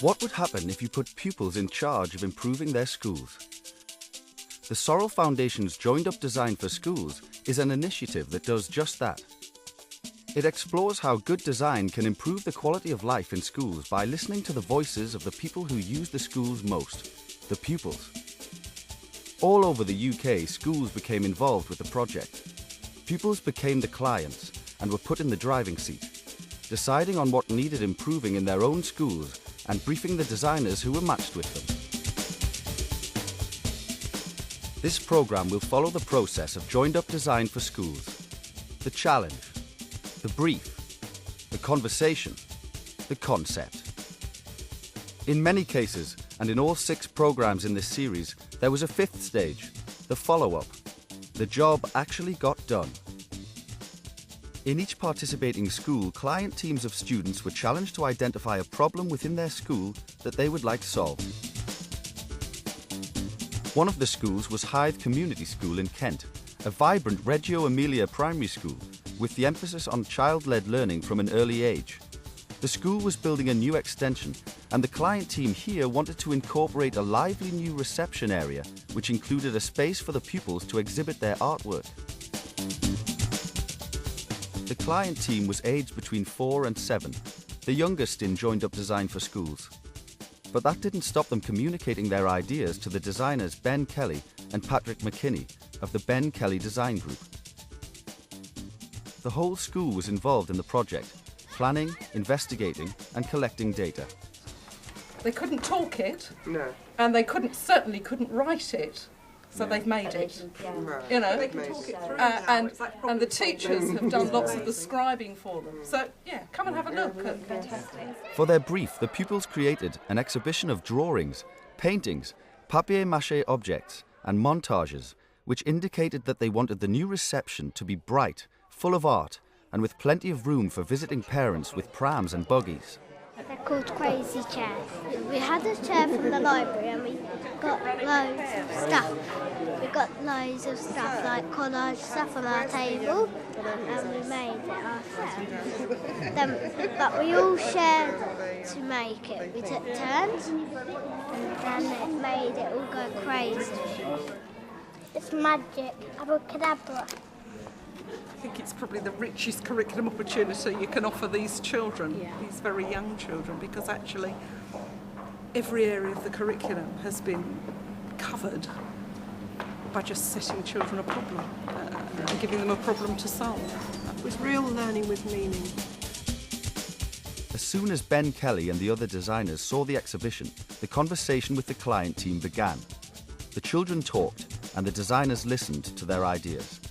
What would happen if you put pupils in charge of improving their schools? The Sorrel Foundation's Joined Up Design for Schools is an initiative that does just that. It explores how good design can improve the quality of life in schools by listening to the voices of the people who use the schools most, the pupils. All over the UK, schools became involved with the project. Pupils became the clients and were put in the driving seat, deciding on what needed improving in their own schools and briefing the designers who were matched with them. This programme will follow the process of Joined Up Design for Schools. The challenge, the brief, the conversation, the concept. In many cases, and in all 6 programmes in this series, there was a 5th stage, the follow-up. The job actually got done. In each participating school, client teams of students were challenged to identify a problem within their school that they would like solved. One of the schools was Hythe Community School in Kent, a vibrant Reggio Emilia primary school with the emphasis on child-led learning from an early age. The school was building a new extension, and the client team here wanted to incorporate a lively new reception area, which included a space for the pupils to exhibit their artwork. The client team was aged between 4 and 7, the youngest in Joined Up Design for Schools. But that didn't stop them communicating their ideas to the designers Ben Kelly and Patrick McKinney of the Ben Kelly Design Group. The whole school was involved in the project, planning, investigating and collecting data. They couldn't talk it, No. and they certainly couldn't write it, so they've made it. You know, They can talk it through and the teachers have done lots of the scribing for them. So yeah, come and have a look. For their brief, the pupils created an exhibition of drawings, paintings, papier-mâché objects and montages, which indicated that they wanted the new reception to be bright, full of art, and with plenty of room for visiting parents with prams and buggies. They're called crazy chairs. We had a chair from the library and we got loads of stuff. We got loads of stuff like collage stuff on our table and we made it ourselves. But we all shared to make it. We took turns and then it made it all go crazy. It's magic, abracadabra. I think it's probably the richest curriculum opportunity you can offer these children, these very young children, because actually every area of the curriculum has been covered by just setting children a problem and giving them a problem to solve. It was real learning with meaning. As soon as Ben Kelly and the other designers saw the exhibition, the conversation with the client team began. The children talked and the designers listened to their ideas.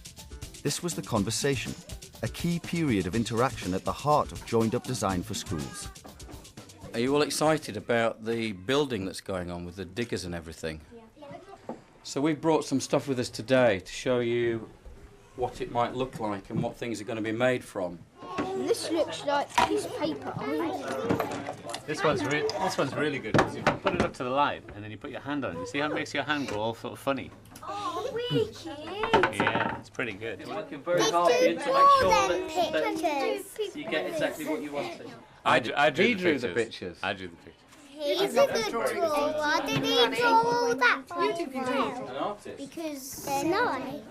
This was the conversation, a key period of interaction at the heart of Joined Up Design for Schools. Are you all excited about the building that's going on with the diggers and everything? So we've brought some stuff with us today to show you what it might look like and what things are going to be made from. This looks like a piece of paper. This one's really good because you put it up to the light and then you put your hand on it. You see how it makes your hand go all sort of funny? Oh, really cute. Yeah, it's pretty good. We're working very hard here to make sure that you get exactly what you wanted. I drew He the drew the pictures. pictures. I drew the pictures. He's a good drawer. Why did he draw all that? An artist. Because they're nice.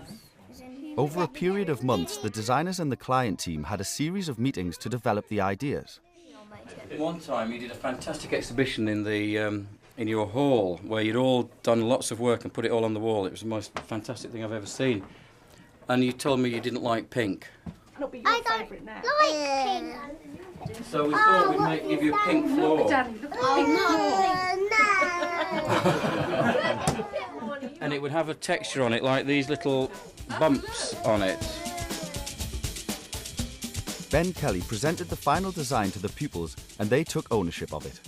Over a period of months, the designers and the client team had a series of meetings to develop the ideas. One time you did a fantastic exhibition in the in your hall where you'd all done lots of work and put it all on the wall. It was the most fantastic thing I've ever seen. And you told me you didn't like pink. I don't like pink. So we thought we'd give you a pink floor. And it would have a texture on it like these little bumps on it. Ben Kelly presented the final design to the pupils and they took ownership of it.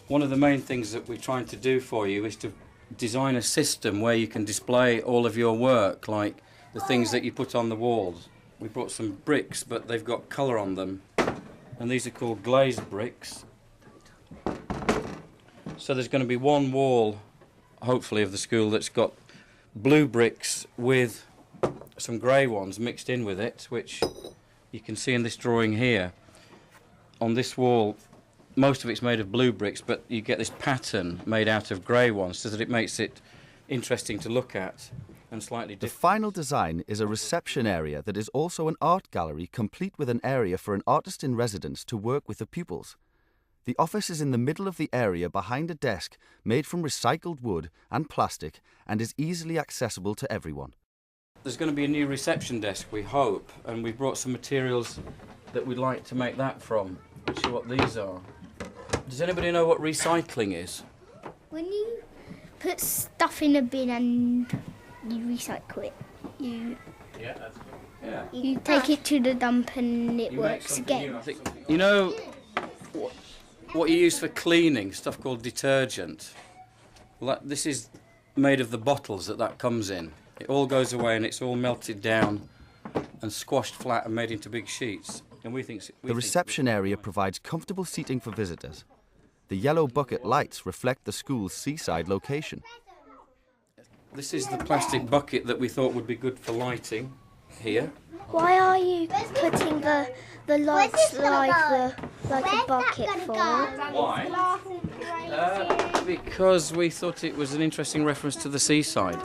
One of the main things that we're trying to do for you is to design a system where you can display all of your work, like the things that you put on the walls. We brought some bricks, but they've got colour on them. And these are called glazed bricks. So there's going to be one wall, hopefully, of the school that's got blue bricks with some grey ones mixed in with it, which you can see in this drawing here. On this wall, most of it's made of blue bricks, but you get this pattern made out of grey ones so that it makes it interesting to look at and slightly The different. final design is a reception area that is also an art gallery, complete with an area for an artist in residence to work with the pupils. The office is in the middle of the area behind a desk made from recycled wood and plastic and is easily accessible to everyone. There's going to be a new reception desk, we hope, and we've brought some materials that we'd like to make that from. Which are what these are. Does anybody know what recycling is? When you put stuff in a bin and you recycle it, you take it to the dump and it works again. You know what you use for cleaning, stuff called detergent? Well, this is made of the bottles that comes in. It all goes away and it's all melted down and squashed flat and made into big sheets. And The reception area provides comfortable seating for visitors. The yellow bucket lights reflect the school's seaside location. This is the plastic bucket that we thought would be good for lighting here. Why are you putting the lights like a bucket for? Why? Because we thought it was an interesting reference to the seaside.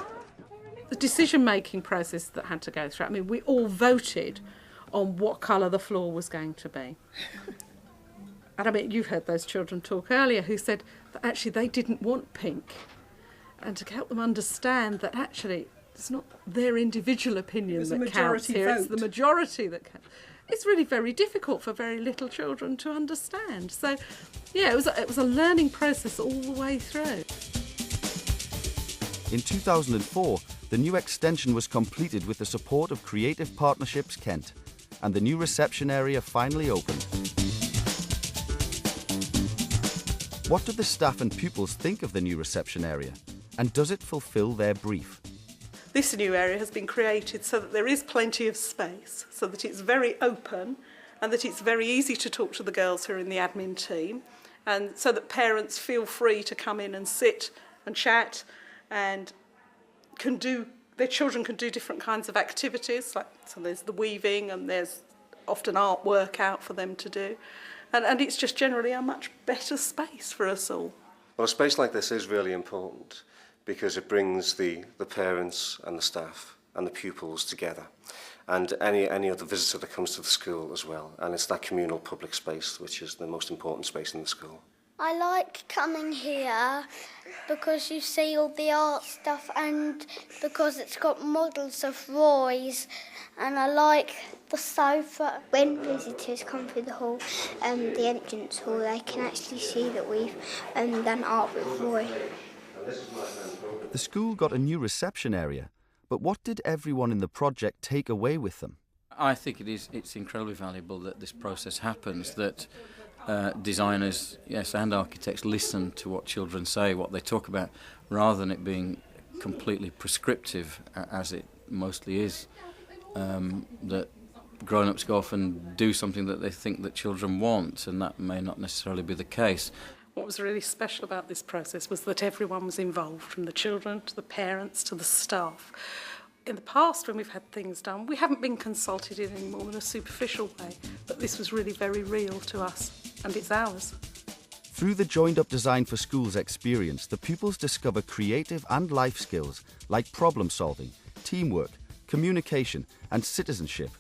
The decision-making process that had to go through, I mean, we all voted on what colour the floor was going to be. And I mean, you've heard those children talk earlier who said that actually they didn't want pink. And to help them understand that actually it's not their individual opinion that counts here, it's the majority that counts. It's really very difficult for very little children to understand. So, yeah, it was a learning process all the way through. In 2004, the new extension was completed with the support of Creative Partnerships Kent, and the new reception area finally opened. What do the staff and pupils think of the new reception area? And does it fulfil their brief? This new area has been created so that there is plenty of space, so that it's very open and that it's very easy to talk to the girls who are in the admin team, and so that parents feel free to come in and sit and chat and their children can do different kinds of activities, so there's the weaving and there's often artwork out for them to do. And it's just generally a much better space for us all. Well, a space like this is really important because it brings the parents and the staff and the pupils together, and any other visitor that comes to the school as well. And it's that communal public space which is the most important space in the school. I like coming here because you see all the art stuff and because it's got models of Roy's, and I like the sofa. When visitors come through the hall, the entrance hall, they can actually see that we've done art with Roy. The school got a new reception area, but what did everyone in the project take away with them? I think it's incredibly valuable that this process happens, that designers, yes, and architects listen to what children say, what they talk about, rather than it being completely prescriptive, as it mostly is. That grown-ups go off and do something that they think that children want, and that may not necessarily be the case. What was really special about this process was that everyone was involved, from the children to the parents to the staff. In the past, when we've had things done, we haven't been consulted in any more than a superficial way, but this was really very real to us, and it's ours. Through the joined-up Design for Schools experience, the pupils discover creative and life skills like problem-solving, teamwork, communication and citizenship,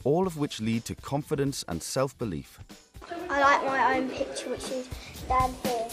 all of which lead to confidence and self-belief. I like my own picture, which is down here.